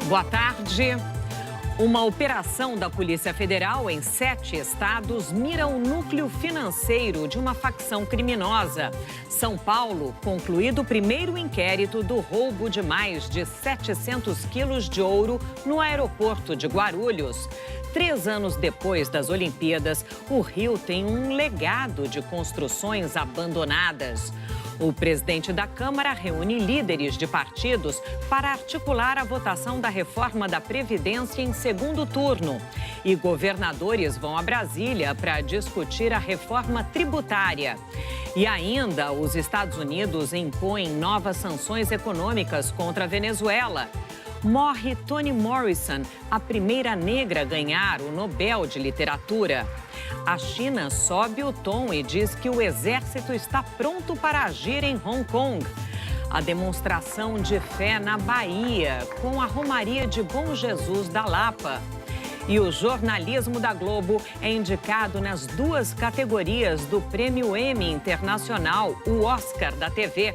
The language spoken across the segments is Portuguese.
Boa tarde. Uma operação da Polícia Federal em 7 estados mira o núcleo financeiro de uma facção criminosa. São Paulo, concluído o primeiro inquérito do roubo de mais de 700 quilos de ouro no aeroporto de Guarulhos. 3 anos depois das Olimpíadas, o Rio tem um legado de construções abandonadas. O presidente da Câmara reúne líderes de partidos para articular a votação da reforma da Previdência em segundo turno. E governadores vão a Brasília para discutir a reforma tributária. E ainda, os Estados Unidos impõem novas sanções econômicas contra a Venezuela. Morre Toni Morrison, a primeira negra a ganhar o Nobel de Literatura. A China sobe o tom e diz que o exército está pronto para agir em Hong Kong. A demonstração de fé na Bahia, com a Romaria de Bom Jesus da Lapa. E o jornalismo da Globo é indicado nas 2 categorias do Prêmio Emmy Internacional, o Oscar da TV.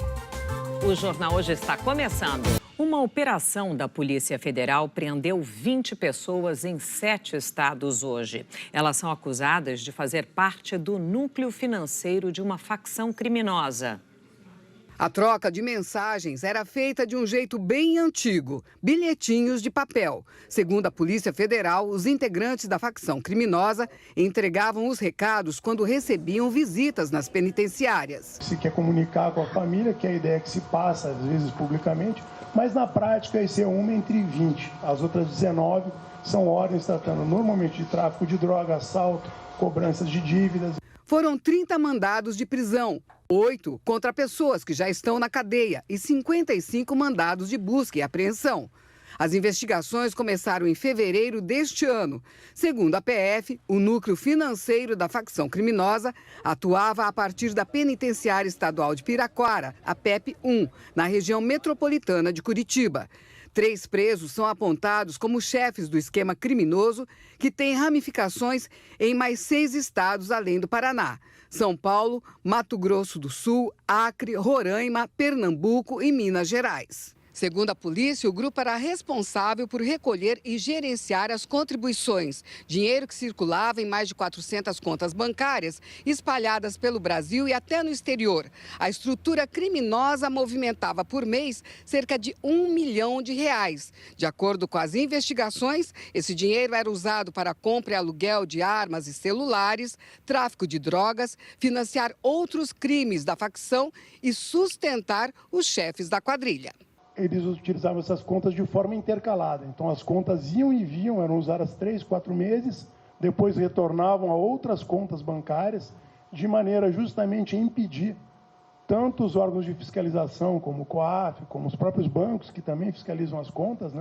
O Jornal Hoje está começando. Uma operação da Polícia Federal prendeu 20 pessoas em 7 estados hoje. Elas são acusadas de fazer parte do núcleo financeiro de uma facção criminosa. A troca de mensagens era feita de um jeito bem antigo, bilhetinhos de papel. Segundo a Polícia Federal, os integrantes da facção criminosa entregavam os recados quando recebiam visitas nas penitenciárias. Se quer comunicar com a família, que é a ideia que se passa, às vezes, publicamente, mas na prática esse é uma entre 20. As outras 19 são ordens tratando normalmente de tráfico de droga, assalto, cobranças de dívidas. Foram 30 mandados de prisão, 8 contra pessoas que já estão na cadeia e 55 mandados de busca e apreensão. As investigações começaram em fevereiro deste ano. Segundo a PF, o núcleo financeiro da facção criminosa atuava a partir da Penitenciária Estadual de Piraquara, a PEP-1, na região metropolitana de Curitiba. 3 presos são apontados como chefes do esquema criminoso, que tem ramificações em mais 6 estados além do Paraná: São Paulo, Mato Grosso do Sul, Acre, Roraima, Pernambuco e Minas Gerais. Segundo a polícia, o grupo era responsável por recolher e gerenciar as contribuições, dinheiro que circulava em mais de 400 contas bancárias espalhadas pelo Brasil e até no exterior. A estrutura criminosa movimentava por mês cerca de R$1 milhão. De acordo com as investigações, esse dinheiro era usado para compra e aluguel de armas e celulares, tráfico de drogas, financiar outros crimes da facção e sustentar os chefes da quadrilha. Eles utilizavam essas contas de forma intercalada. Então, as contas iam e vinham, eram usadas 3, 4 meses, depois retornavam a outras contas bancárias, de maneira justamente a impedir tanto os órgãos de fiscalização, como o COAF, como os próprios bancos, que também fiscalizam as contas,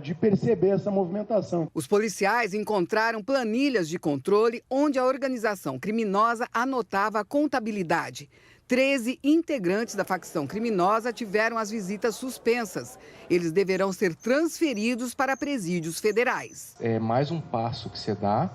de perceber essa movimentação. Os policiais encontraram planilhas de controle onde a organização criminosa anotava a contabilidade. 13 integrantes da facção criminosa tiveram as visitas suspensas. Eles deverão ser transferidos para presídios federais. É mais um passo que se dá,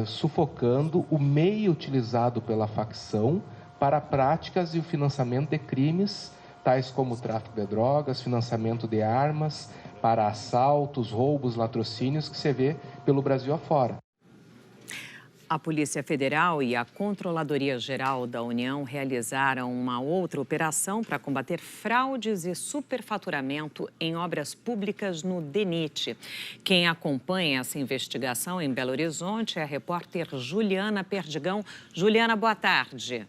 sufocando o meio utilizado pela facção para práticas e o financiamento de crimes, tais como o tráfico de drogas, financiamento de armas, para assaltos, roubos, latrocínios, que se vê pelo Brasil afora. A Polícia Federal e a Controladoria Geral da União realizaram uma outra operação para combater fraudes e superfaturamento em obras públicas no DENIT. Quem acompanha essa investigação em Belo Horizonte é a repórter Juliana Perdigão. Juliana, boa tarde.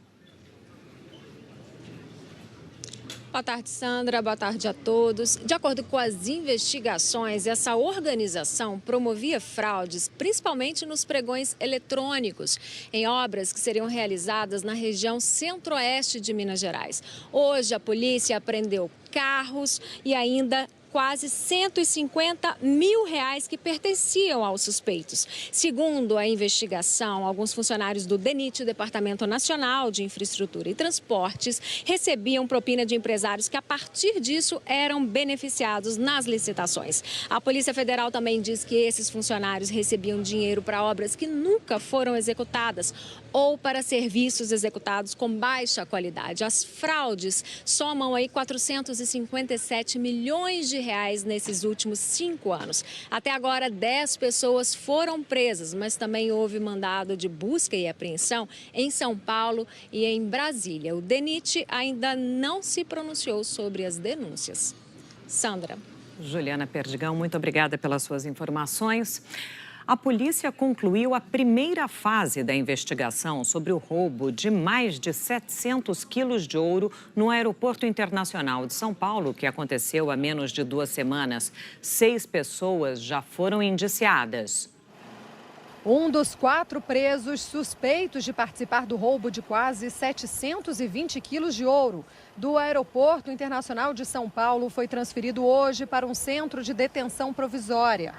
Boa tarde, Sandra. Boa tarde a todos. De acordo com as investigações, essa organização promovia fraudes, principalmente nos pregões eletrônicos, em obras que seriam realizadas na região centro-oeste de Minas Gerais. Hoje, a polícia apreendeu carros e ainda quase R$150 mil que pertenciam aos suspeitos. Segundo a investigação, alguns funcionários do DENIT, Departamento Nacional de Infraestrutura e Transportes, recebiam propina de empresários que, a partir disso, eram beneficiados nas licitações. A Polícia Federal também diz que esses funcionários recebiam dinheiro para obras que nunca foram executadas ou para serviços executados com baixa qualidade. As fraudes somam aí R$457 milhões R$ nesses últimos 5 anos. Até agora, 10 pessoas foram presas, mas também houve mandado de busca e apreensão em São Paulo e em Brasília. O DENIT ainda não se pronunciou sobre as denúncias. Sandra. Juliana Perdigão, muito obrigada pelas suas informações. A polícia concluiu a primeira fase da investigação sobre o roubo de mais de 700 quilos de ouro no Aeroporto Internacional de São Paulo, que aconteceu há menos de 2 semanas. 6 pessoas já foram indiciadas. Um dos 4 presos suspeitos de participar do roubo de quase 720 quilos de ouro do Aeroporto Internacional de São Paulo foi transferido hoje para um centro de detenção provisória.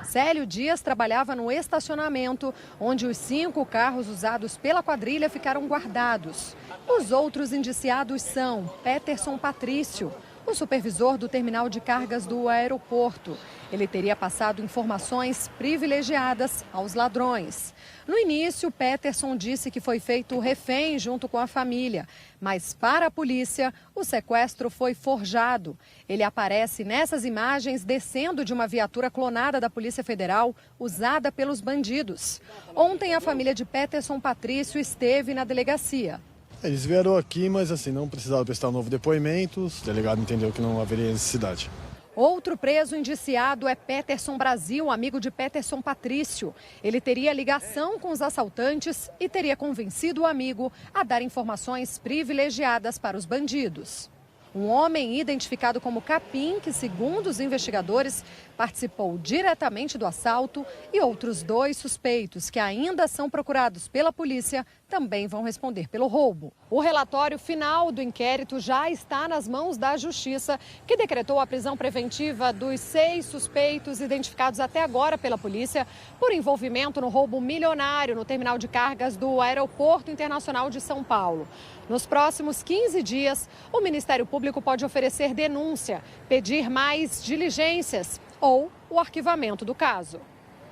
Célio Dias trabalhava no estacionamento, onde os 5 carros usados pela quadrilha ficaram guardados. Os outros indiciados são Peterson Patrício, o supervisor do terminal de cargas do aeroporto. Ele teria passado informações privilegiadas aos ladrões. No início, Peterson disse que foi feito refém junto com a família, mas para a polícia, o sequestro foi forjado. Ele aparece nessas imagens descendo de uma viatura clonada da Polícia Federal, usada pelos bandidos. Ontem, a família de Peterson Patrício esteve na delegacia. Eles vieram aqui, mas assim, não precisavam prestar um novo depoimento. O delegado entendeu que não haveria necessidade. Outro preso indiciado é Peterson Brasil, amigo de Peterson Patrício. Ele teria ligação com os assaltantes e teria convencido o amigo a dar informações privilegiadas para os bandidos. Um homem identificado como Capim, que, segundo os investigadores, participou diretamente do assalto, e outros 2 suspeitos, que ainda são procurados pela polícia, também vão responder pelo roubo. O relatório final do inquérito já está nas mãos da Justiça, que decretou a prisão preventiva dos 6 suspeitos identificados até agora pela polícia por envolvimento no roubo milionário no terminal de cargas do Aeroporto Internacional de São Paulo. Nos próximos 15 dias, o Ministério Público pode oferecer denúncia, pedir mais diligências ou o arquivamento do caso.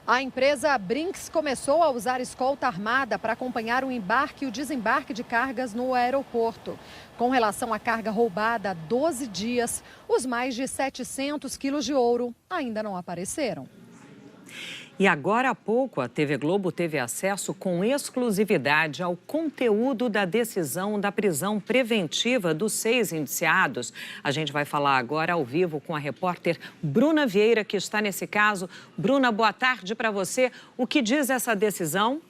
A empresa Brinks começou a usar escolta armada para acompanhar o embarque e o desembarque de cargas no aeroporto. Com relação à carga roubada há 12 dias, os mais de 700 quilos de ouro ainda não apareceram. E agora há pouco, a TV Globo teve acesso com exclusividade ao conteúdo da decisão da prisão preventiva dos 6 indiciados. A gente vai falar agora ao vivo com a repórter Bruna Vieira, que está nesse caso. Bruna, boa tarde para você. O que diz essa decisão?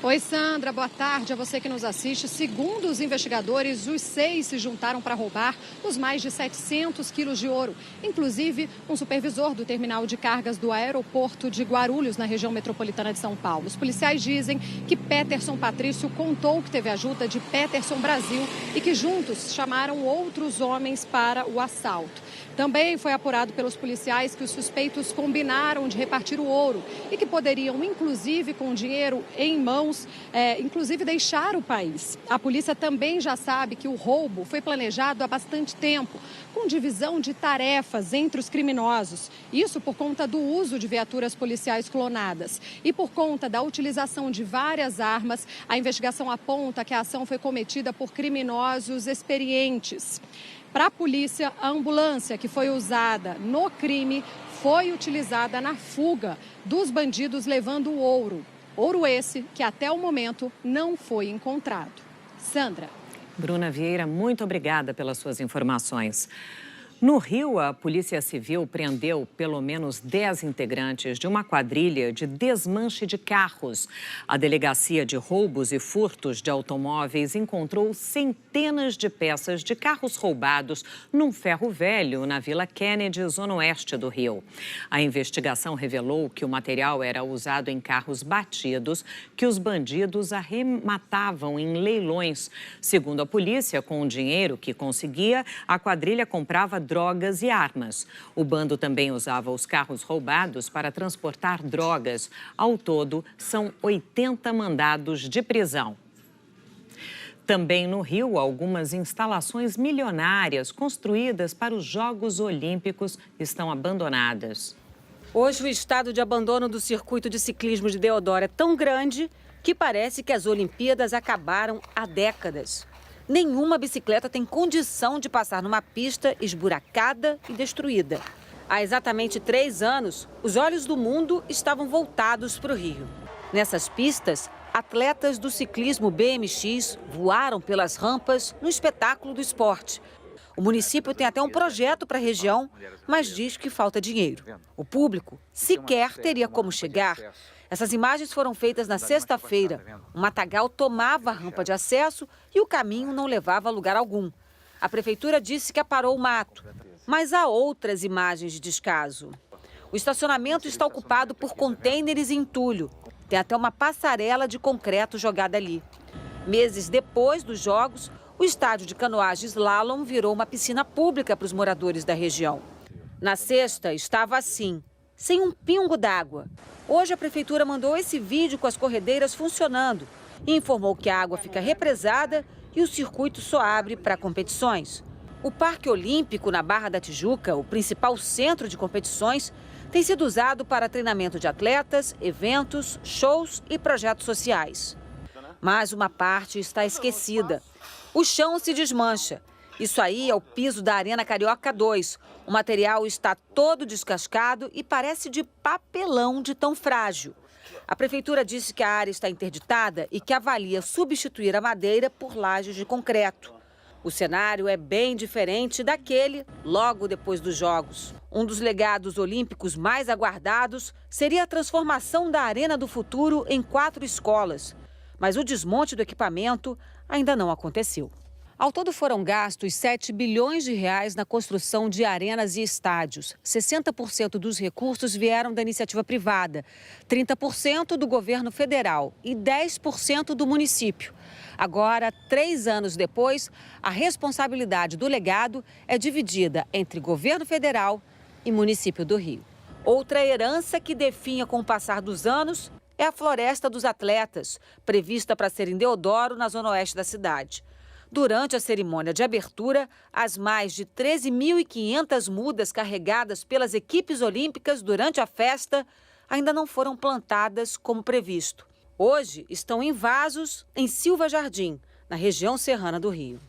Oi, Sandra, boa tarde a você que nos assiste. Segundo os investigadores, os 6 se juntaram para roubar os mais de 700 quilos de ouro. Inclusive, um supervisor do terminal de cargas do aeroporto de Guarulhos, na região metropolitana de São Paulo. Os policiais dizem que Peterson Patrício contou que teve ajuda de Peterson Brasil e que juntos chamaram outros homens para o assalto. Também foi apurado pelos policiais que os suspeitos combinaram de repartir o ouro e que poderiam, inclusive com o dinheiro em mãos, inclusive deixar o país. A polícia também já sabe que o roubo foi planejado há bastante tempo, com divisão de tarefas entre os criminosos. Isso por conta do uso de viaturas policiais clonadas. E por conta da utilização de várias armas, a investigação aponta que a ação foi cometida por criminosos experientes. Para a polícia, a ambulância que foi usada no crime foi utilizada na fuga dos bandidos levando o ouro. Ouro esse que até o momento não foi encontrado. Sandra. Bruna Vieira, muito obrigada pelas suas informações. No Rio, a Polícia Civil prendeu pelo menos 10 integrantes de uma quadrilha de desmanche de carros. A Delegacia de Roubos e Furtos de Automóveis encontrou centenas de peças de carros roubados num ferro velho na Vila Kennedy, zona oeste do Rio. A investigação revelou que o material era usado em carros batidos que os bandidos arrematavam em leilões. Segundo a polícia, com o dinheiro que conseguia, a quadrilha comprava drogas e armas. O bando também usava os carros roubados para transportar drogas. Ao todo, são 80 mandados de prisão. Também no Rio, algumas instalações milionárias construídas para os Jogos Olímpicos estão abandonadas. Hoje, o estado de abandono do circuito de ciclismo de Deodoro é tão grande que parece que as Olimpíadas acabaram há décadas. Nenhuma bicicleta tem condição de passar numa pista esburacada e destruída. Há exatamente 3 anos, os olhos do mundo estavam voltados para o Rio. Nessas pistas, atletas do ciclismo BMX voaram pelas rampas no espetáculo do esporte. O município tem até um projeto para a região, mas diz que falta dinheiro. O público sequer teria como chegar. Essas imagens foram feitas na sexta-feira. Um matagal tomava a rampa de acesso e o caminho não levava a lugar algum. A prefeitura disse que aparou o mato, mas há outras imagens de descaso. O estacionamento está ocupado por contêineres e entulho. Tem até uma passarela de concreto jogada ali. Meses depois dos jogos, o estádio de canoagem slalom virou uma piscina pública para os moradores da região. Na sexta, estava assim, sem um pingo d'água. Hoje, a prefeitura mandou esse vídeo com as corredeiras funcionando e informou que a água fica represada e o circuito só abre para competições. O Parque Olímpico, na Barra da Tijuca, o principal centro de competições, tem sido usado para treinamento de atletas, eventos, shows e projetos sociais. Mas uma parte está esquecida. O chão se desmancha. Isso aí é o piso da Arena Carioca 2. O material está todo descascado e parece de papelão de tão frágil. A prefeitura disse que a área está interditada e que avalia substituir a madeira por lajes de concreto. O cenário é bem diferente daquele logo depois dos Jogos. Um dos legados olímpicos mais aguardados seria a transformação da Arena do Futuro em 4 escolas. Mas o desmonte do equipamento ainda não aconteceu. Ao todo foram gastos 7 bilhões de reais na construção de arenas e estádios. 60% dos recursos vieram da iniciativa privada, 30% do governo federal e 10% do município. Agora, 3 anos depois, a responsabilidade do legado é dividida entre governo federal e município do Rio. Outra herança que definha com o passar dos anos é a Floresta dos Atletas, prevista para ser em Deodoro, na zona oeste da cidade. Durante a cerimônia de abertura, as mais de 13.500 mudas carregadas pelas equipes olímpicas durante a festa ainda não foram plantadas como previsto. Hoje estão em vasos em Silva Jardim, na região serrana do Rio.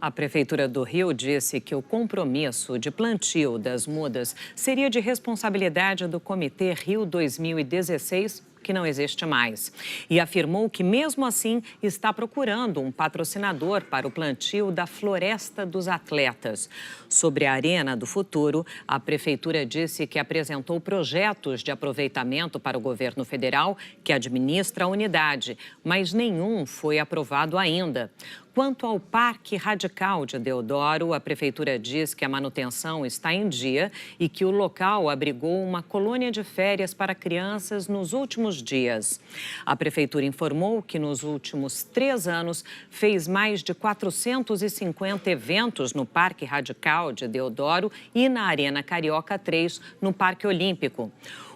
A Prefeitura do Rio disse que o compromisso de plantio das mudas seria de responsabilidade do Comitê Rio 2016, que não existe mais. E afirmou que, mesmo assim, está procurando um patrocinador para o plantio da Floresta dos Atletas. Sobre a Arena do Futuro, a Prefeitura disse que apresentou projetos de aproveitamento para o governo federal, que administra a unidade, mas nenhum foi aprovado ainda. Quanto ao Parque Radical de Deodoro, a Prefeitura diz que a manutenção está em dia e que o local abrigou uma colônia de férias para crianças nos últimos dias. A Prefeitura informou que nos últimos 3 anos fez mais de 450 eventos no Parque Radical de Deodoro e na Arena Carioca 3, no Parque Olímpico.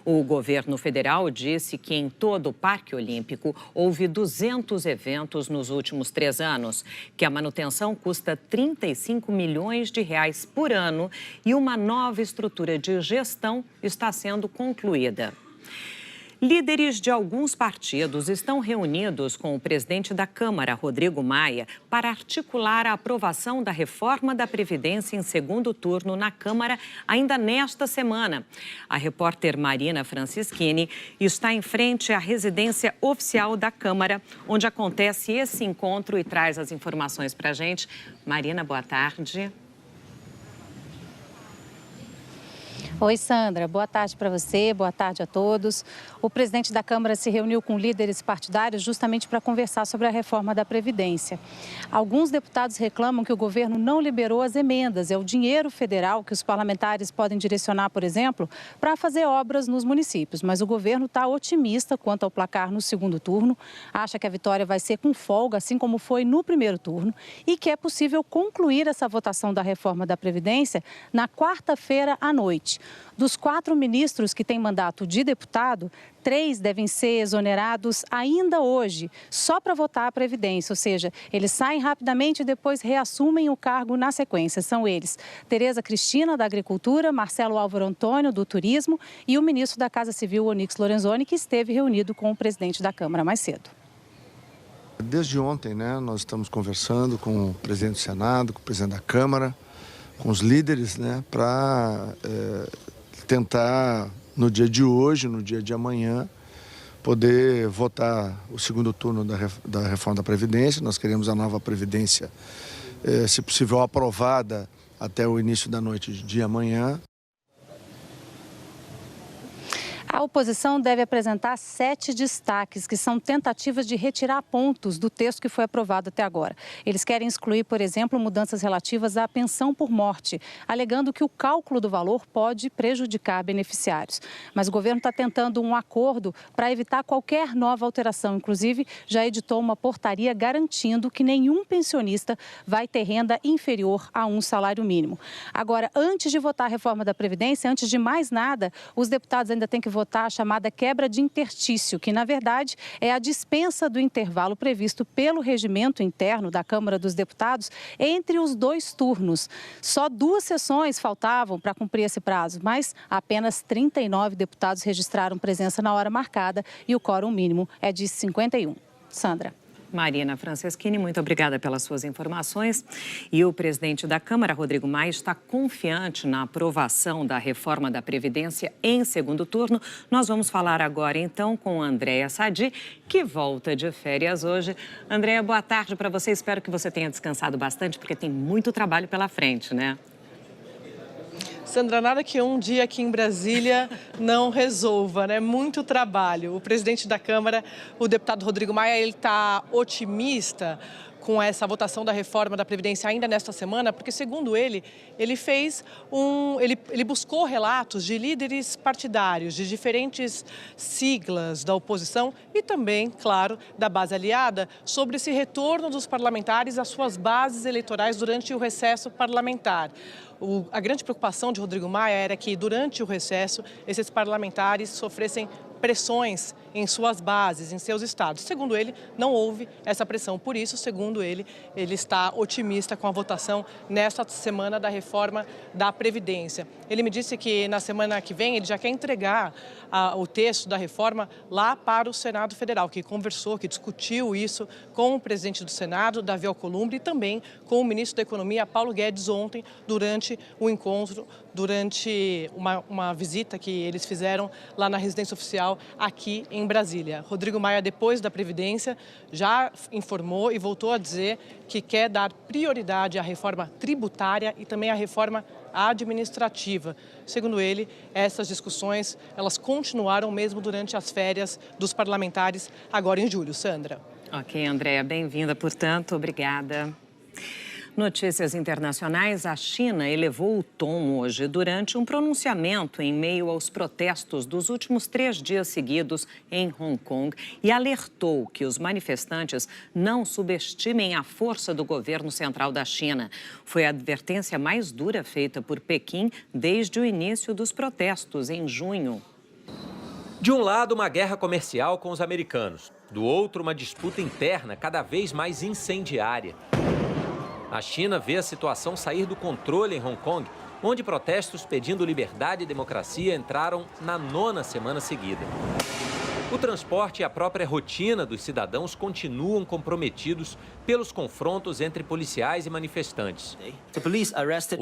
O governo federal disse que em todo o Parque Olímpico houve 200 eventos nos últimos 3 anos, que a manutenção custa 35 milhões de reais por ano e uma nova estrutura de gestão está sendo concluída. Líderes de alguns partidos estão reunidos com o presidente da Câmara, Rodrigo Maia, para articular a aprovação da reforma da Previdência em segundo turno na Câmara ainda nesta semana. A repórter Marina Francischini está em frente à residência oficial da Câmara, onde acontece esse encontro e traz as informações para a gente. Marina, boa tarde. Oi, Sandra. Boa tarde para você, boa tarde a todos. O presidente da Câmara se reuniu com líderes partidários justamente para conversar sobre a reforma da Previdência. Alguns deputados reclamam que o governo não liberou as emendas. É o dinheiro federal que os parlamentares podem direcionar, por exemplo, para fazer obras nos municípios. Mas o governo está otimista quanto ao placar no segundo turno, acha que a vitória vai ser com folga, assim como foi no primeiro turno, e que é possível concluir essa votação da reforma da Previdência na quarta-feira à noite. Dos 4 ministros que têm mandato de deputado, 3 devem ser exonerados ainda hoje, só para votar a Previdência, ou seja, eles saem rapidamente e depois reassumem o cargo na sequência. São eles: Tereza Cristina, da Agricultura, Marcelo Álvaro Antônio, do Turismo, e o ministro da Casa Civil, Onyx Lorenzoni, que esteve reunido com o presidente da Câmara mais cedo. Desde ontem, né, nós estamos conversando com o presidente do Senado, com o presidente da Câmara, com os líderes, né, para tentar, no dia de hoje, no dia de amanhã, poder votar o segundo turno da reforma da Previdência. Nós queremos a nova Previdência, se possível, aprovada até o início da noite de amanhã. A oposição deve apresentar 7 destaques, que são tentativas de retirar pontos do texto que foi aprovado até agora. Eles querem excluir, por exemplo, mudanças relativas à pensão por morte, alegando que o cálculo do valor pode prejudicar beneficiários. Mas o governo está tentando um acordo para evitar qualquer nova alteração. Inclusive, já editou uma portaria garantindo que nenhum pensionista vai ter renda inferior a um salário mínimo. Agora, antes de votar a reforma da Previdência, antes de mais nada, os deputados ainda têm que votar a chamada quebra de interstício, que, na verdade, é a dispensa do intervalo previsto pelo regimento interno da Câmara dos Deputados entre os 2 turnos. Só 2 sessões faltavam para cumprir esse prazo, mas apenas 39 deputados registraram presença na hora marcada e o quórum mínimo é de 51. Sandra. Marina Franceschini, muito obrigada pelas suas informações. E o presidente da Câmara, Rodrigo Maia, está confiante na aprovação da reforma da Previdência em segundo turno. Nós vamos falar agora, então, com Andréa Sadi, que volta de férias hoje. Andréa, boa tarde para você. Espero que você tenha descansado bastante, porque tem muito trabalho pela frente, né? Sandra, nada que um dia aqui em Brasília não resolva, né? Muito trabalho. O presidente da Câmara, o deputado Rodrigo Maia, ele está otimista com essa votação da reforma da Previdência ainda nesta semana, porque, segundo ele, ele buscou relatos de líderes partidários, de diferentes siglas da oposição e também, claro, da base aliada, sobre esse retorno dos parlamentares às suas bases eleitorais durante o recesso parlamentar. A grande preocupação de Rodrigo Maia era que, durante o recesso, esses parlamentares sofressem pressões em suas bases, em seus estados. Segundo ele, não houve essa pressão. Por isso, segundo ele está otimista com a votação nesta semana da reforma da Previdência. Ele me disse que na semana que vem ele já quer entregar o texto da reforma lá para o Senado Federal, que conversou, que discutiu isso com o presidente do Senado, Davi Alcolumbre, e também com o ministro da Economia, Paulo Guedes, ontem, durante o encontro, durante uma visita que eles fizeram lá na residência oficial aqui em Brasília. Rodrigo Maia, depois da Previdência, já informou e voltou a dizer que quer dar prioridade à reforma tributária e também à reforma administrativa. Segundo ele, essas discussões, elas continuaram mesmo durante as férias dos parlamentares, agora em julho. Sandra. Ok, Andréa, bem-vinda, portanto, obrigada. Notícias internacionais, a China elevou o tom hoje durante um pronunciamento em meio aos protestos dos últimos 3 dias seguidos em Hong Kong e alertou que os manifestantes não subestimem a força do governo central da China. Foi a advertência mais dura feita por Pequim desde o início dos protestos em junho. De um lado, uma guerra comercial com os americanos. Do outro, uma disputa interna cada vez mais incendiária. A China vê a situação sair do controle em Hong Kong, onde protestos pedindo liberdade e democracia entraram na 9ª semana seguida. O transporte e a própria rotina dos cidadãos continuam comprometidos pelos confrontos entre policiais e manifestantes.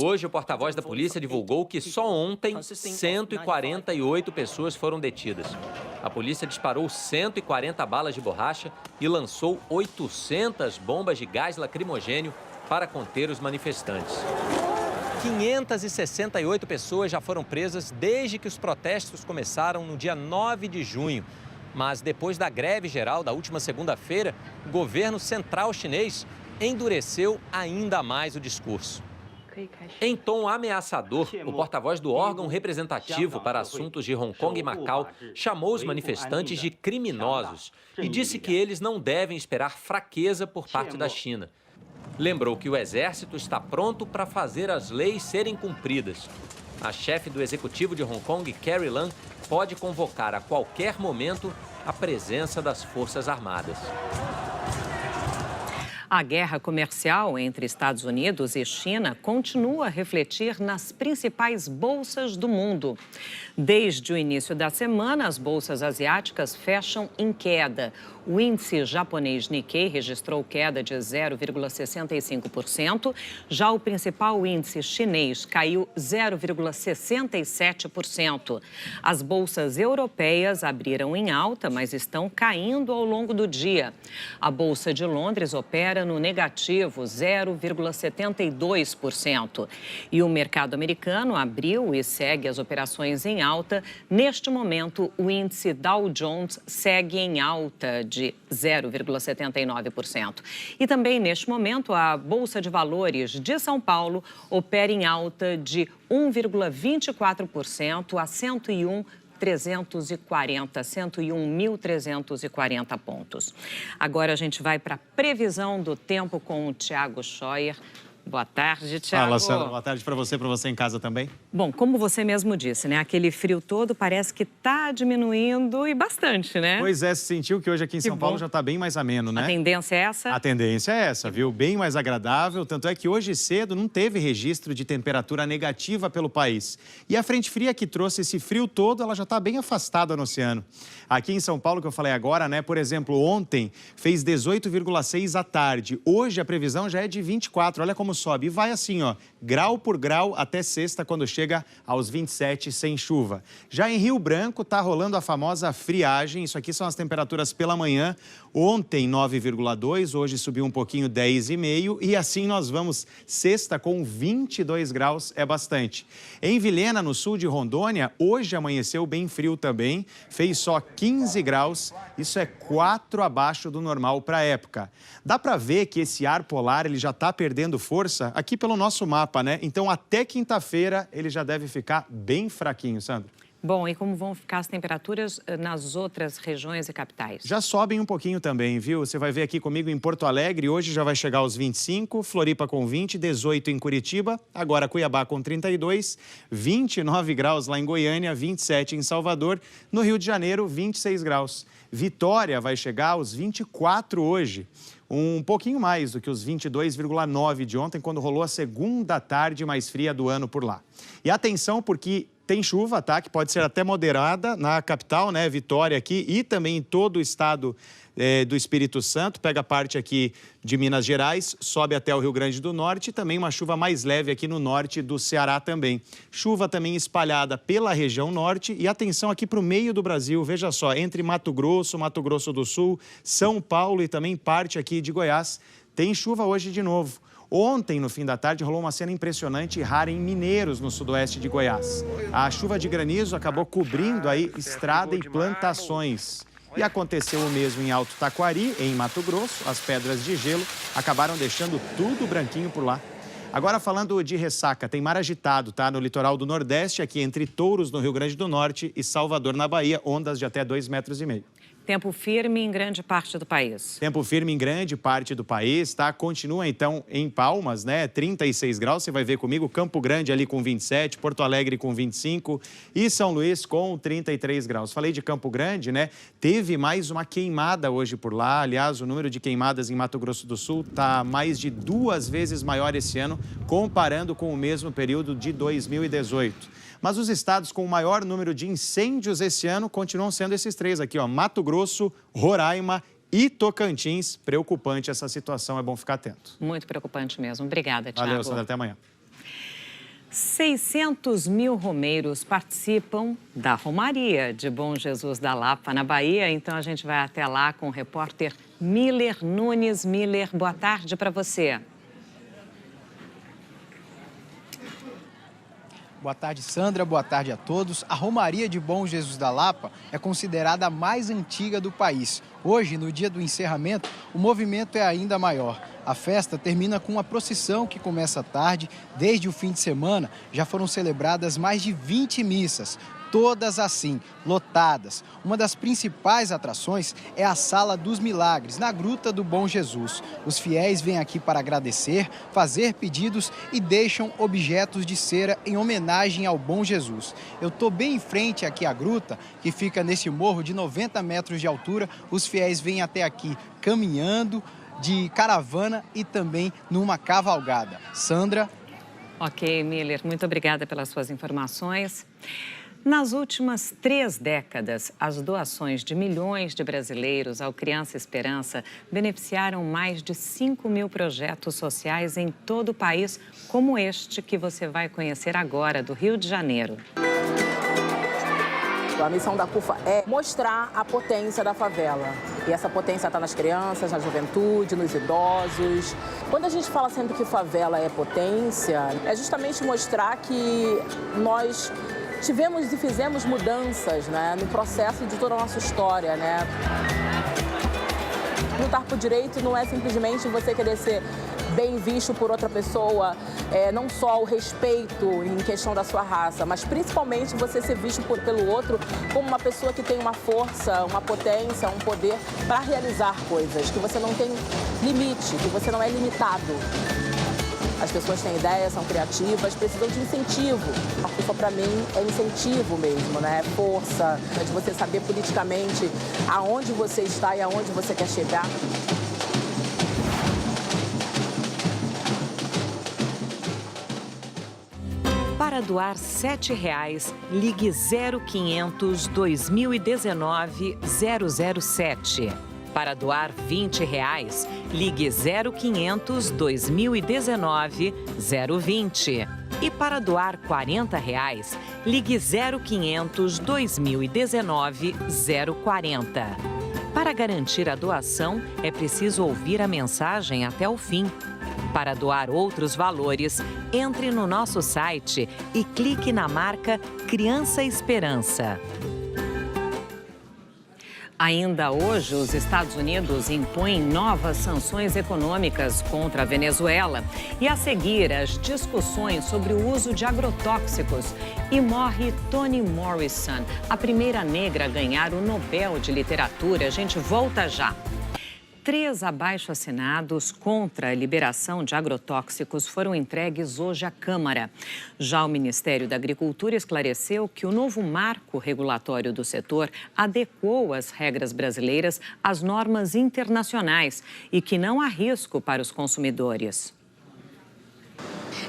Hoje, o porta-voz da polícia divulgou que só ontem 148 pessoas foram detidas. A polícia disparou 140 balas de borracha e lançou 800 bombas de gás lacrimogênio para conter os manifestantes. 568 pessoas já foram presas desde que os protestos começaram no dia 9 de junho. Mas depois da greve geral da última segunda-feira, o governo central chinês endureceu ainda mais o discurso. Em tom ameaçador, o porta-voz do órgão representativo para assuntos de Hong Kong e Macau chamou os manifestantes de criminosos e disse que eles não devem esperar fraqueza por parte da China. Lembrou que o exército está pronto para fazer as leis serem cumpridas. A chefe do executivo de Hong Kong, Carrie Lam, pode convocar a qualquer momento a presença das Forças Armadas. A guerra comercial entre Estados Unidos e China continua a refletir nas principais bolsas do mundo. Desde o início da semana, as bolsas asiáticas fecham em queda. O índice japonês Nikkei registrou queda de 0,65%. Já o principal índice chinês caiu 0,67%. As bolsas europeias abriram em alta, mas estão caindo ao longo do dia. A Bolsa de Londres opera no negativo, 0,72%. E o mercado americano abriu e segue as operações em alta. Neste momento, o índice Dow Jones segue em alta de 0,79%. E também, neste momento, a Bolsa de Valores de São Paulo opera em alta de 1,24% a 101.340 pontos. Agora a gente vai para a previsão do tempo com o Thiago Scheuer. Boa tarde, Thiago. Fala, Sandra. Boa tarde para você em casa também. Bom, como você mesmo disse, né? Aquele frio todo parece que está diminuindo e bastante, né? Pois é, se sentiu que hoje aqui em São Paulo já está bem mais ameno, né? A tendência é essa? A tendência é essa, viu? Bem mais agradável, tanto é que hoje cedo não teve registro de temperatura negativa pelo país. E a frente fria que trouxe esse frio todo, ela já está bem afastada no oceano. Aqui em São Paulo, que eu falei agora, né? Por exemplo, ontem fez 18,6 à tarde. Hoje a previsão já é de 24, olha como sobe. E vai assim, ó, grau por grau até sexta, quando chega aos 27 sem chuva. Já em Rio Branco tá rolando a famosa friagem. Isso aqui são as temperaturas pela manhã. Ontem 9,2, hoje subiu um pouquinho, 10,5. E assim nós vamos sexta com 22 graus, é bastante. Em Vilhena, no sul de Rondônia, hoje amanheceu bem frio também. Fez só 15 graus, isso é 4 abaixo do normal para a época. Dá para ver que esse ar polar ele já está perdendo força aqui pelo nosso mapa, né? Então, até quinta-feira, ele já deve ficar bem fraquinho, Sandra. Bom, e como vão ficar as temperaturas nas outras regiões e capitais? Já sobem um pouquinho também, viu? Você vai ver aqui comigo em Porto Alegre, hoje já vai chegar aos 25, Floripa com 20, 18 em Curitiba, agora Cuiabá com 32, 29 graus lá em Goiânia, 27 em Salvador, no Rio de Janeiro, 26 graus. Vitória vai chegar aos 24 hoje. Um pouquinho mais do que os 22,9 de ontem, quando rolou a segunda tarde mais fria do ano por lá. E atenção, porque tem chuva, tá? Que pode ser até moderada na capital, né? Vitória aqui e também em todo o estado do Espírito Santo. Pega parte aqui de Minas Gerais, sobe até o Rio Grande do Norte e também uma chuva mais leve aqui no norte do Ceará também. Chuva também espalhada pela região norte e atenção aqui para o meio do Brasil. Veja só, entre Mato Grosso do Sul, São Paulo e também parte aqui de Goiás, tem chuva hoje de novo. Ontem, no fim da tarde, rolou uma cena impressionante e rara em Mineiros, no sudoeste de Goiás. A chuva de granizo acabou cobrindo aí estrada e plantações. E aconteceu o mesmo em Alto Taquari, em Mato Grosso. As pedras de gelo acabaram deixando tudo branquinho por lá. Agora, falando de ressaca, tem mar agitado, tá? No litoral do Nordeste, aqui entre Touros, no Rio Grande do Norte, e Salvador, na Bahia, ondas de até 2,5 metros. Tempo firme em grande parte do país. Tempo firme em grande parte do país, tá? Continua, então, em Palmas, né? 36 graus, você vai ver comigo. Campo Grande ali com 27, Porto Alegre com 25 e São Luís com 33 graus. Falei de Campo Grande, né? Teve mais uma queimada hoje por lá. Aliás, o número de queimadas em Mato Grosso do Sul tá mais de 2 vezes maior esse ano, comparando com o mesmo período de 2018. Mas os estados com o maior número de incêndios esse ano continuam sendo esses 3 aqui, ó, Mato Grosso, Roraima e Tocantins. Preocupante essa situação, é bom ficar atento. Muito preocupante mesmo. Obrigada, Thiago. Valeu, Sandra, até amanhã. 600 mil romeiros participam da Romaria de Bom Jesus da Lapa, na Bahia. Então, a gente vai até lá com o repórter Miller Nunes. Miller, boa tarde para você. Boa tarde, Sandra. Boa tarde a todos. A Romaria de Bom Jesus da Lapa é considerada a mais antiga do país. Hoje, no dia do encerramento, o movimento é ainda maior. A festa termina com uma procissão que começa tarde. Desde o fim de semana, já foram celebradas mais de 20 missas. Todas assim, lotadas. Uma das principais atrações é a Sala dos Milagres, na Gruta do Bom Jesus. Os fiéis vêm aqui para agradecer, fazer pedidos e deixam objetos de cera em homenagem ao Bom Jesus. Eu estou bem em frente aqui à gruta, que fica nesse morro de 90 metros de altura. Os fiéis vêm até aqui caminhando, de caravana e também numa cavalgada. Sandra. Ok, Miller, muito obrigada pelas suas informações. Nas últimas 3 décadas, as doações de milhões de brasileiros ao Criança Esperança beneficiaram mais de 5 mil projetos sociais em todo o país, como este que você vai conhecer agora, do Rio de Janeiro. A missão da CUFA é mostrar a potência da favela. E essa potência está nas crianças, na juventude, nos idosos. Quando a gente fala sempre que favela é potência, é justamente mostrar que nós tivemos e fizemos mudanças, né, no processo de toda a nossa história, né? Lutar por direito não é simplesmente você querer ser bem visto por outra pessoa, não só o respeito em questão da sua raça, mas principalmente você ser visto pelo outro como uma pessoa que tem uma força, uma potência, um poder para realizar coisas, que você não tem limite, que você não é limitado. As pessoas têm ideias, são criativas, precisam de incentivo. A CUFA, para mim, é incentivo mesmo, né? É força, é de você saber politicamente aonde você está e aonde você quer chegar. Para doar R$ 7,00, ligue 0500 2019 007. Para doar R$ 20,00, ligue 0500 2019 020. E para doar R$ 40,00, ligue 0500 2019 040. Para garantir a doação, é preciso ouvir a mensagem até o fim. Para doar outros valores, entre no nosso site e clique na marca Criança Esperança. Ainda hoje, os Estados Unidos impõem novas sanções econômicas contra a Venezuela. E a seguir, as discussões sobre o uso de agrotóxicos. E morre Toni Morrison, a primeira negra a ganhar o Nobel de Literatura. A gente volta já. 3 abaixo-assinados contra a liberação de agrotóxicos foram entregues hoje à Câmara. Já o Ministério da Agricultura esclareceu que o novo marco regulatório do setor adequou as regras brasileiras às normas internacionais e que não há risco para os consumidores.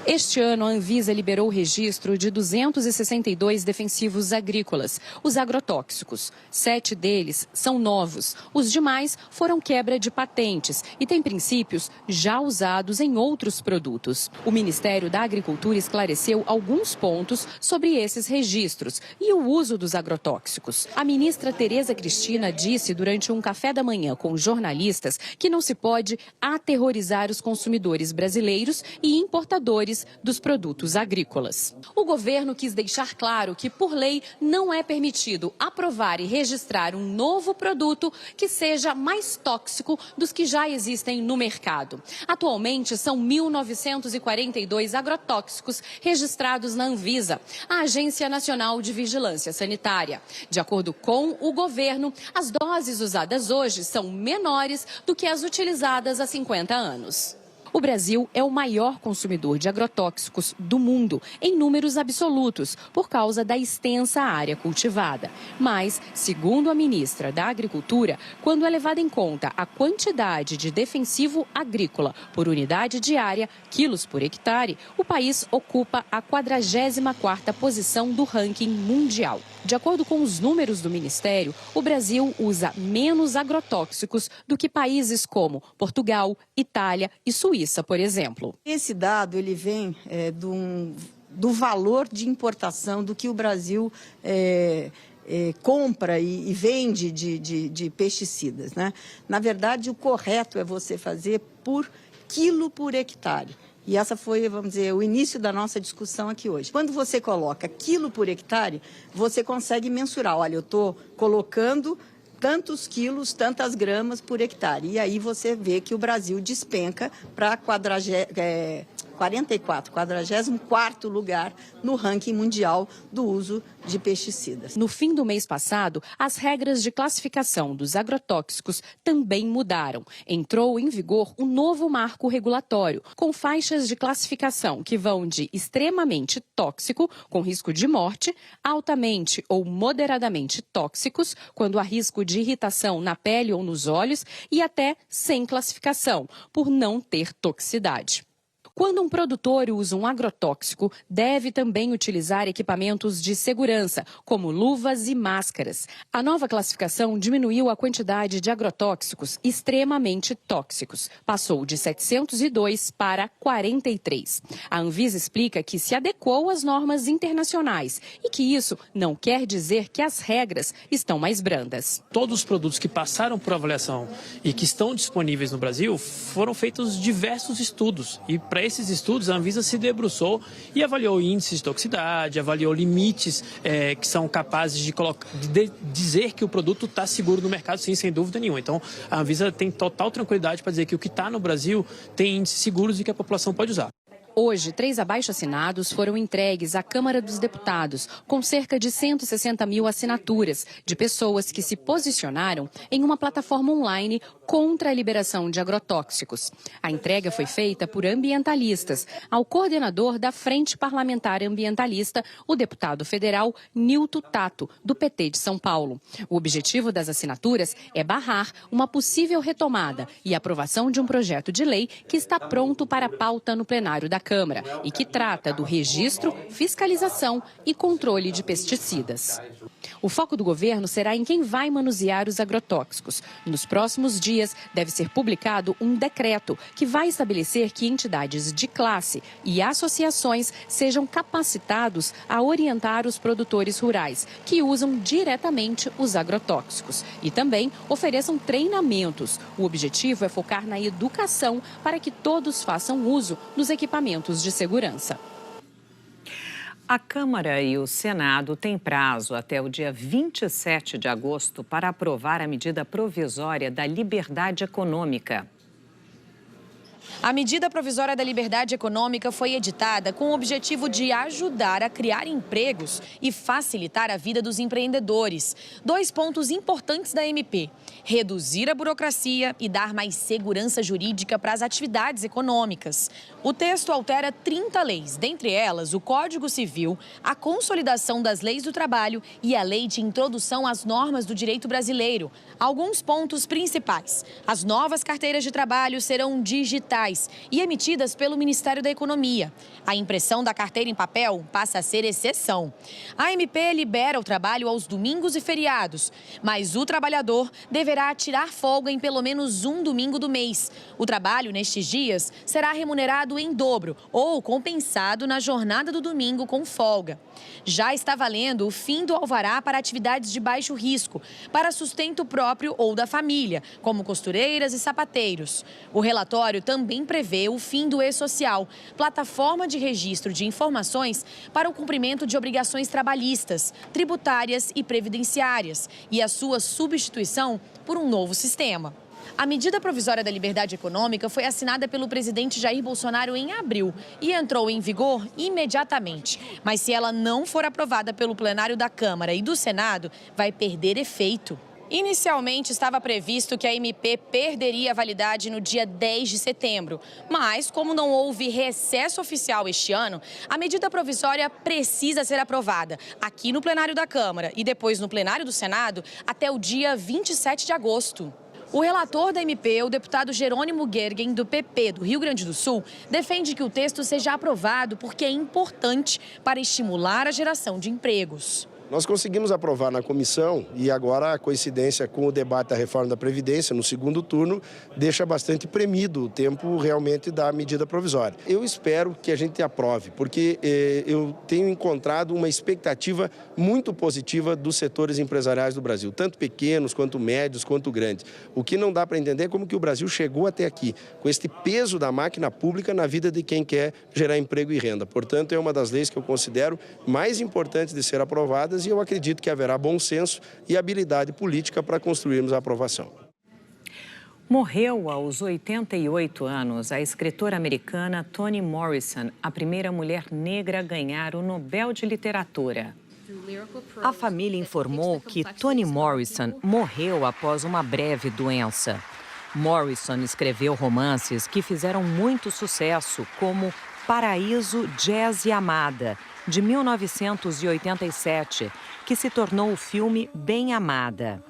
Este ano, a Anvisa liberou o registro de 262 defensivos agrícolas, os agrotóxicos. 7 deles são novos. Os demais foram quebra de patentes e têm princípios já usados em outros produtos. O Ministério da Agricultura esclareceu alguns pontos sobre esses registros e o uso dos agrotóxicos. A ministra Tereza Cristina disse durante um café da manhã com jornalistas que não se pode aterrorizar os consumidores brasileiros e importadores dos produtos agrícolas. O governo quis deixar claro que, por lei, não é permitido aprovar e registrar um novo produto que seja mais tóxico dos que já existem no mercado. Atualmente, são 1.942 agrotóxicos registrados na Anvisa, a Agência Nacional de Vigilância Sanitária. De acordo com o governo, as doses usadas hoje são menores do que as utilizadas há 50 anos. O Brasil é o maior consumidor de agrotóxicos do mundo, em números absolutos, por causa da extensa área cultivada. Mas, segundo a ministra da Agricultura, quando é levada em conta a quantidade de defensivo agrícola por unidade de área, quilos por hectare, o país ocupa a 44ª posição do ranking mundial. De acordo com os números do Ministério, o Brasil usa menos agrotóxicos do que países como Portugal, Itália e Suíça, por exemplo. Esse dado ele vem do valor de importação do que o Brasil compra e vende de pesticidas, né? Na verdade, o correto é você fazer por quilo por hectare. E essa foi, vamos dizer, o início da nossa discussão aqui hoje. Quando você coloca quilo por hectare, você consegue mensurar. Olha, eu estou colocando tantos quilos, tantas gramas por hectare. E aí você vê que o Brasil despenca para 44º lugar no ranking mundial do uso de pesticidas. No fim do mês passado, as regras de classificação dos agrotóxicos também mudaram. Entrou em vigor um novo marco regulatório, com faixas de classificação que vão de extremamente tóxico, com risco de morte, altamente ou moderadamente tóxicos, quando há risco de irritação na pele ou nos olhos, e até sem classificação, por não ter toxicidade. Quando um produtor usa um agrotóxico, deve também utilizar equipamentos de segurança, como luvas e máscaras. A nova classificação diminuiu a quantidade de agrotóxicos extremamente tóxicos. Passou de 702 para 43. A Anvisa explica que se adequou às normas internacionais e que isso não quer dizer que as regras estão mais brandas. Todos os produtos que passaram por avaliação e que estão disponíveis no Brasil foram feitos diversos estudos. E para esses estudos, a Anvisa se debruçou e avaliou índices de toxicidade, avaliou limites que são capazes de dizer que o produto está seguro no mercado, sim, sem dúvida nenhuma. Então, a Anvisa tem total tranquilidade para dizer que o que está no Brasil tem índices seguros e que a população pode usar. Hoje, 3 abaixo-assinados foram entregues à Câmara dos Deputados, com cerca de 160 mil assinaturas de pessoas que se posicionaram em uma plataforma online contra a liberação de agrotóxicos. A entrega foi feita por ambientalistas ao coordenador da Frente Parlamentar Ambientalista, o deputado federal Nilton Tato, do PT de São Paulo. O objetivo das assinaturas é barrar uma possível retomada e aprovação de um projeto de lei que está pronto para pauta no plenário da Câmara e que trata do registro, fiscalização e controle de pesticidas. O foco do governo será em quem vai manusear os agrotóxicos. Nos próximos dias, deve ser publicado um decreto que vai estabelecer que entidades de classe e associações sejam capacitados a orientar os produtores rurais que usam diretamente os agrotóxicos e também ofereçam treinamentos. O objetivo é focar na educação para que todos façam uso dos equipamentos de segurança. A Câmara e o Senado têm prazo até o dia 27 de agosto para aprovar a medida provisória da liberdade econômica. A medida provisória da liberdade econômica foi editada com o objetivo de ajudar a criar empregos e facilitar a vida dos empreendedores. 2 pontos importantes da MP: reduzir a burocracia e dar mais segurança jurídica para as atividades econômicas. O texto altera 30 leis, dentre elas o Código Civil, a Consolidação das Leis do Trabalho e a Lei de Introdução às Normas do Direito Brasileiro. Alguns pontos principais: as novas carteiras de trabalho serão digitais e emitidas pelo Ministério da Economia. A impressão da carteira em papel passa a ser exceção. A MP libera o trabalho aos domingos e feriados, mas o trabalhador deverá tirar folga em pelo menos um domingo do mês. O trabalho nestes dias será remunerado em dobro ou compensado na jornada do domingo com folga. Já está valendo o fim do alvará para atividades de baixo risco, para sustento próprio ou da família, como costureiras e sapateiros. O relatório também prevê o fim do E-Social, plataforma de registro de informações para o cumprimento de obrigações trabalhistas, tributárias e previdenciárias, e a sua substituição por um novo sistema. A medida provisória da liberdade econômica foi assinada pelo presidente Jair Bolsonaro em abril e entrou em vigor imediatamente. Mas se ela não for aprovada pelo plenário da Câmara e do Senado, vai perder efeito. Inicialmente, estava previsto que a MP perderia a validade no dia 10 de setembro. Mas, como não houve recesso oficial este ano, a medida provisória precisa ser aprovada aqui no plenário da Câmara e depois no plenário do Senado até o dia 27 de agosto. O relator da MP, o deputado Jerônimo Gergen, do PP do Rio Grande do Sul, defende que o texto seja aprovado porque é importante para estimular a geração de empregos. Nós conseguimos aprovar na comissão e agora a coincidência com o debate da reforma da Previdência no segundo turno deixa bastante premido o tempo realmente da medida provisória. Eu espero que a gente aprove, porque eu tenho encontrado uma expectativa muito positiva dos setores empresariais do Brasil, tanto pequenos, quanto médios, quanto grandes. O que não dá para entender é como que o Brasil chegou até aqui, com este peso da máquina pública na vida de quem quer gerar emprego e renda. Portanto, é uma das leis que eu considero mais importantes de ser aprovadas e eu acredito que haverá bom senso e habilidade política para construirmos a aprovação. Morreu aos 88 anos a escritora americana Toni Morrison, a primeira mulher negra a ganhar o Nobel de Literatura. A família informou que Toni Morrison morreu após uma breve doença. Morrison escreveu romances que fizeram muito sucesso, como Paraíso, Jazz e Amada, de 1987, que se tornou o filme Bem Amada.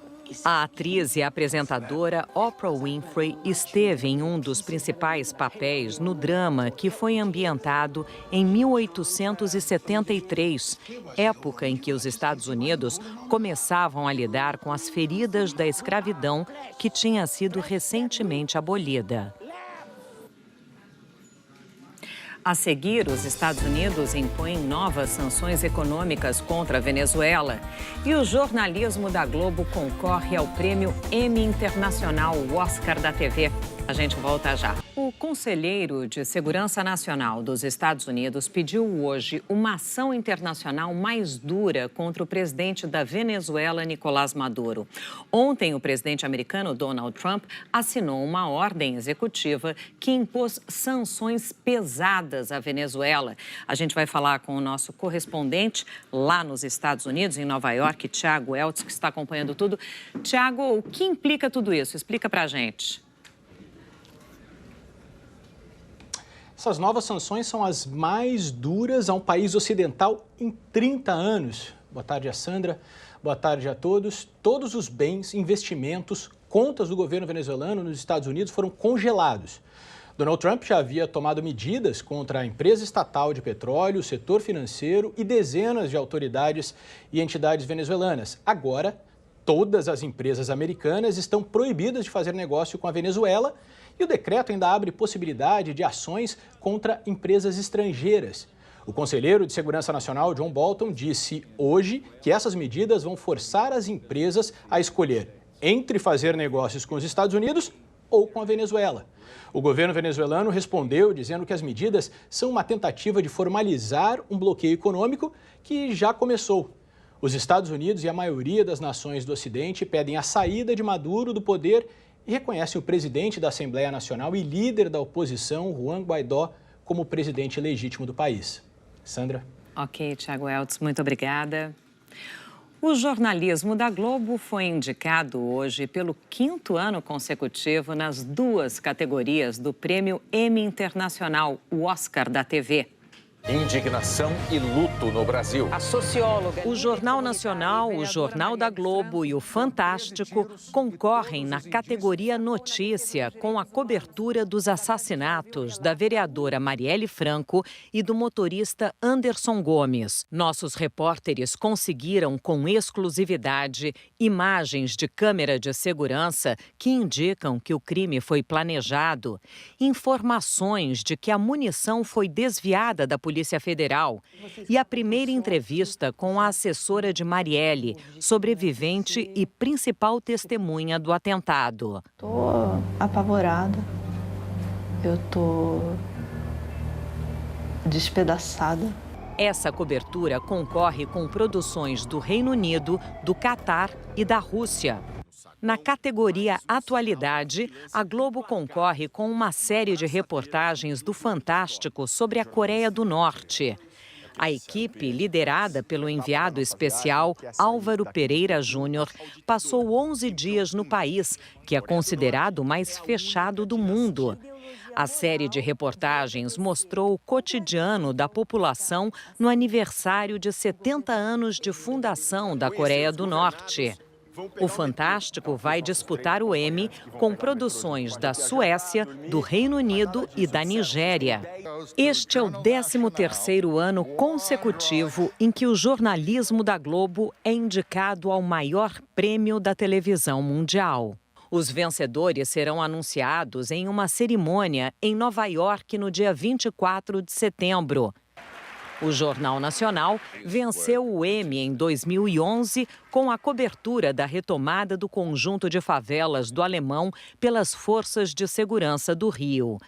A atriz e apresentadora Oprah Winfrey esteve em um dos principais papéis no drama que foi ambientado em 1873, época em que os Estados Unidos começavam a lidar com as feridas da escravidão que tinha sido recentemente abolida. A seguir, os Estados Unidos impõem novas sanções econômicas contra a Venezuela. E o jornalismo da Globo concorre ao prêmio Emmy Internacional, o Oscar da TV. A gente volta já. O conselheiro de Segurança Nacional dos Estados Unidos pediu hoje uma ação internacional mais dura contra o presidente da Venezuela, Nicolás Maduro. Ontem, o presidente americano Donald Trump assinou uma ordem executiva que impôs sanções pesadas à Venezuela. A gente vai falar com o nosso correspondente lá nos Estados Unidos, em Nova York, Tiago Eltz, que está acompanhando tudo. Tiago, o que implica tudo isso? Explica pra gente. Essas novas sanções são as mais duras a um país ocidental em 30 anos. Boa tarde a Sandra, boa tarde a todos. Todos os bens, investimentos, contas do governo venezuelano nos Estados Unidos foram congelados. Donald Trump já havia tomado medidas contra a empresa estatal de petróleo, o setor financeiro e dezenas de autoridades e entidades venezuelanas. Agora, todas as empresas americanas estão proibidas de fazer negócio com a Venezuela. E o decreto ainda abre possibilidade de ações contra empresas estrangeiras. O conselheiro de Segurança Nacional, John Bolton, disse hoje que essas medidas vão forçar as empresas a escolher entre fazer negócios com os Estados Unidos ou com a Venezuela. O governo venezuelano respondeu dizendo que as medidas são uma tentativa de formalizar um bloqueio econômico que já começou. Os Estados Unidos e a maioria das nações do Ocidente pedem a saída de Maduro do poder e reconhece o presidente da Assembleia Nacional e líder da oposição, Juan Guaidó, como presidente legítimo do país. Sandra. Ok, Tiago Eltz, muito obrigada. O jornalismo da Globo foi indicado hoje pelo 5º ano consecutivo nas 2 categorias do Prêmio Emmy Internacional, o Oscar da TV. Indignação e luto no Brasil. A socióloga. O Jornal Nacional, o Jornal da Globo e o Fantástico concorrem na categoria Notícia com a cobertura dos assassinatos da vereadora Marielle Franco e do motorista Anderson Gomes. Nossos repórteres conseguiram com exclusividade imagens de câmera de segurança que indicam que o crime foi planejado, informações de que a munição foi desviada da Polícia Federal e a primeira entrevista com a assessora de Marielle, sobrevivente e principal testemunha do atentado. Estou apavorada, eu estou despedaçada. Essa cobertura concorre com produções do Reino Unido, do Catar e da Rússia. Na categoria Atualidade, a Globo concorre com uma série de reportagens do Fantástico sobre a Coreia do Norte. A equipe, liderada pelo enviado especial Álvaro Pereira Júnior, passou 11 dias no país, que é considerado o mais fechado do mundo. A série de reportagens mostrou o cotidiano da população no aniversário de 70 anos de fundação da Coreia do Norte. O Fantástico vai disputar o Emmy com produções da Suécia, do Reino Unido e da Nigéria. Este é o 13º ano consecutivo em que o jornalismo da Globo é indicado ao maior prêmio da televisão mundial. Os vencedores serão anunciados em uma cerimônia em Nova York no dia 24 de setembro. O Jornal Nacional venceu o Emmy em 2011 com a cobertura da retomada do conjunto de favelas do Alemão pelas forças de segurança do Rio.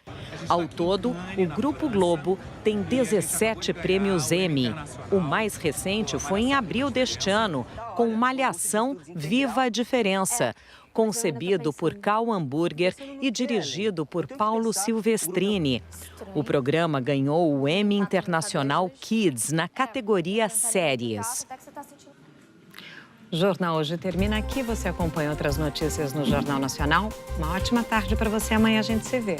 Ao todo, o Grupo Globo tem 17 prêmios Emmy. O mais recente foi em abril deste ano, com Malhação Viva a Diferença. concebido por Cal Hamburger e dirigido por Paulo Silvestrini. O programa ganhou o Emmy Internacional Kids na categoria Séries. O Jornal Hoje termina aqui. Você acompanha outras notícias no Jornal Nacional. Uma ótima tarde para você. Amanhã a gente se vê.